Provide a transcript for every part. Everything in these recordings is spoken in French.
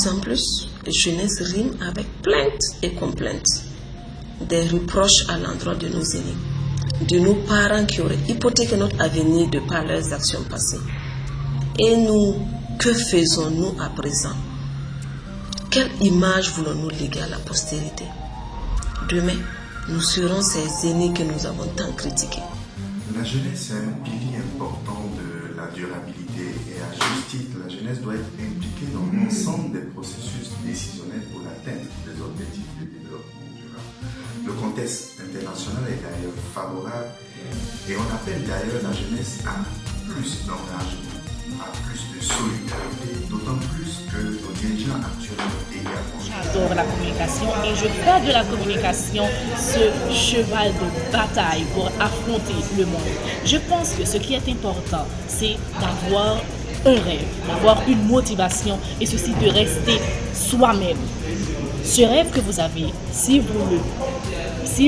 plus en plus, jeunesse rime avec plainte et complainte. Des reproches à l'endroit de nos aînés, de nos parents qui auraient hypothéqué notre avenir de par leurs actions passées. Et nous, que faisons-nous à présent? Quelle image voulons-nous léguer à la postérité? Demain, nous serons ces aînés que nous avons tant critiqués. La jeunesse est un pilier important de la durabilité et à juste titre, la jeunesse doit être impliquée dans l'ensemble des processus décisionnels pour l'atteinte des objectifs de développement durable. Le contexte international est d'ailleurs favorable et on appelle d'ailleurs la jeunesse à plus d'engagement, à plus de solidarité, d'autant plus que nos dirigeants actuels ont également. J'adore la communication et je fais de la communication ce cheval de bataille pour affronter le monde. Je pense que ce qui est important, c'est d'avoir un rêve, d'avoir une motivation et ceci de rester soi-même. Ce rêve que vous avez, si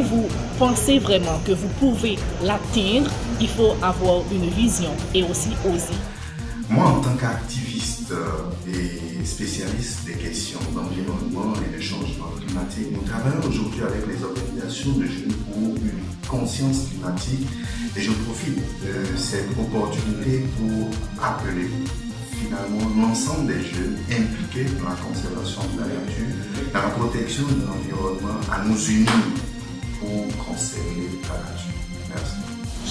vous pensez vraiment que vous pouvez l'atteindre, il faut avoir une vision et aussi oser. Moi, en tant qu'activiste et spécialiste des questions d'environnement et de changement climatique, nous travaillons aujourd'hui avec les organisations de jeunes pour une conscience climatique et je profite de cette opportunité pour appeler finalement l'ensemble des jeunes impliqués dans la conservation de la nature, dans la protection de l'environnement, à nous unir pour conserver la nature. Merci.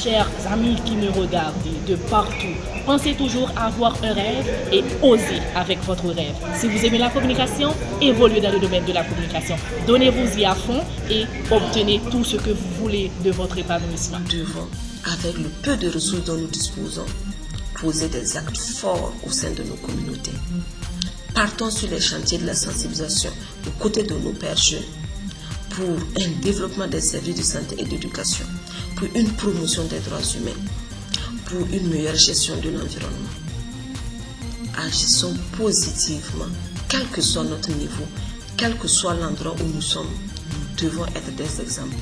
Chers amis qui me regardent de partout, pensez toujours à avoir un rêve et osez avec votre rêve. Si vous aimez la communication, évoluez dans le domaine de la communication. Donnez-vous-y à fond et obtenez tout ce que vous voulez de votre épanouissement. Nous devons, avec le peu de ressources dont nous disposons, poser des actes forts au sein de nos communautés. Partons sur les chantiers de la sensibilisation aux côtés de nos pères jeunes pour un développement des services de santé et d'éducation, pour une promotion des droits humains, pour une meilleure gestion de l'environnement. Agissons positivement, quel que soit notre niveau, quel que soit l'endroit où nous sommes, nous devons être des exemples.